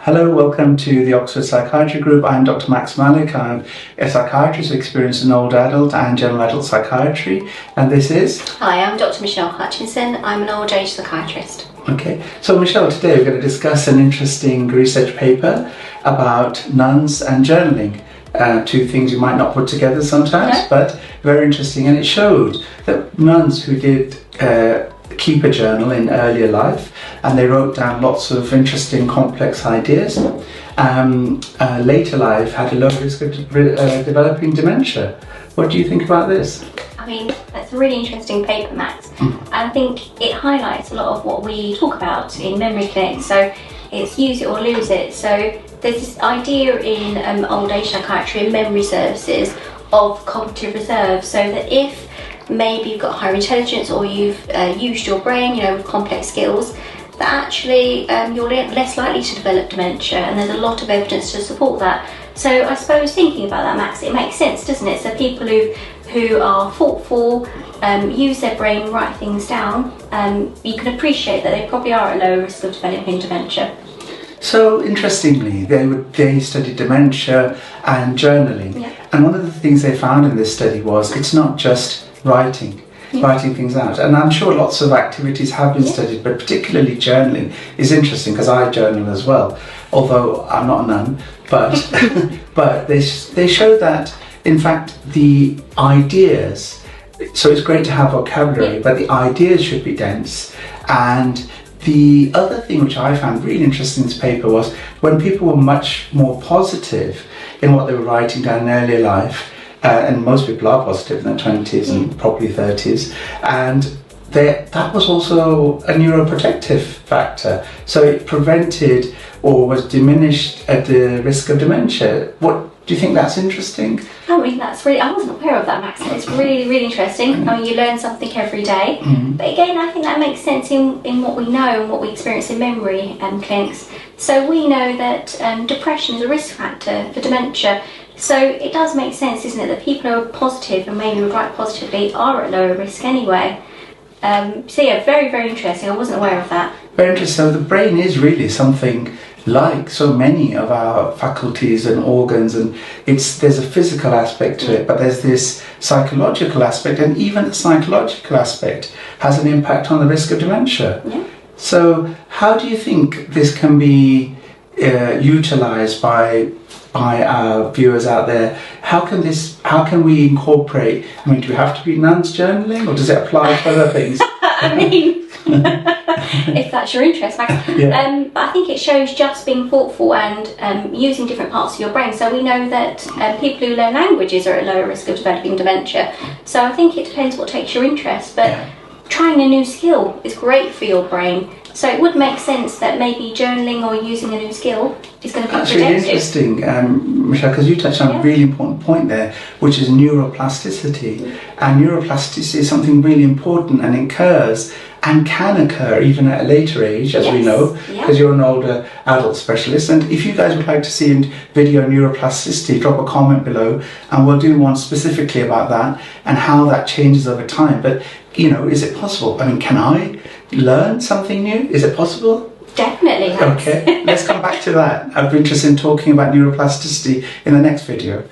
Hello, welcome to the Oxford Psychiatry Group. I'm Dr. Malik. I'm a psychiatrist experienced in old adult and general adult psychiatry. And this is? Hi, I'm Dr. Hutchinson. I'm an old age psychiatrist. Okay, so Michelle, today we're going to discuss an interesting research paper about nuns and journaling. Two things you might not put together sometimes, but very interesting. And it showed that nuns who did keep a journal in earlier life, and they wrote down lots of interesting complex ideas, later life had a low risk of developing dementia. What do you think about this? I mean, that's a really interesting paper, Max, and I think it highlights a lot of what we talk about in memory clinics. So it's use it or lose it. So there's this idea in old age psychiatry and memory services of cognitive reserve, so that if maybe you've got higher intelligence or you've used your brain, with complex skills, that actually you're less likely to develop dementia, and there's a lot of evidence to support that. So I suppose thinking about that, Max, it makes sense, doesn't it? So people who are thoughtful, use their brain, write things down, you can appreciate that they probably are at low risk of developing dementia. So interestingly, they studied dementia and journaling, and one of the things they found in this study was it's not just writing things out, and I'm sure lots of activities have been studied, but particularly journaling is interesting because I journal as well, although I'm not a nun, but but they show that in fact the ideas, so it's great to have vocabulary, but the ideas should be dense. And the other thing which I found really interesting in this paper was when people were much more positive in what they were writing down in earlier life, and most people are positive in their 20s and probably 30s, and that was also a neuroprotective factor, so it prevented or was diminished at the risk of dementia. What do you think? That's interesting? I mean, that's really, I wasn't aware of that, Max. It's really, really interesting. I mean, you learn something every day, but again, I think that makes sense in what we know and what we experience in memory clinics. So we know that depression is a risk factor for dementia. So it does make sense, isn't it, that people who are positive and maybe would write positively are at lower risk anyway. So yeah, very, very interesting. I wasn't aware of that. Very interesting. So the brain is really something like so many of our faculties and organs, and there's a physical aspect to it, but there's this psychological aspect, and even the psychological aspect has an impact on the risk of dementia. So how do you think this can be utilised by our viewers out there? How can we incorporate, I mean, do we have to be nuns journaling, or does it apply to other things? I mean, if that's your interest, Max. But I think it shows just being thoughtful and using different parts of your brain. So we know that people who learn languages are at lower risk of developing dementia. So I think it depends what takes your interest, but trying a new skill is great for your brain. So it would make sense that maybe journaling or using a new skill is going to be That's really interesting, Michelle, because you touched on a really important point there, which is neuroplasticity. And neuroplasticity is something really important, and occurs and can occur even at a later age, as we know, because you're an older adult specialist. And if you guys would like to see a video on neuroplasticity, drop a comment below, and we'll do one specifically about that and how that changes over time. But, is it possible? I mean, can I learn something new? Is it possible? Definitely. Okay, let's come back to that. I'd be interested in talking about neuroplasticity in the next video.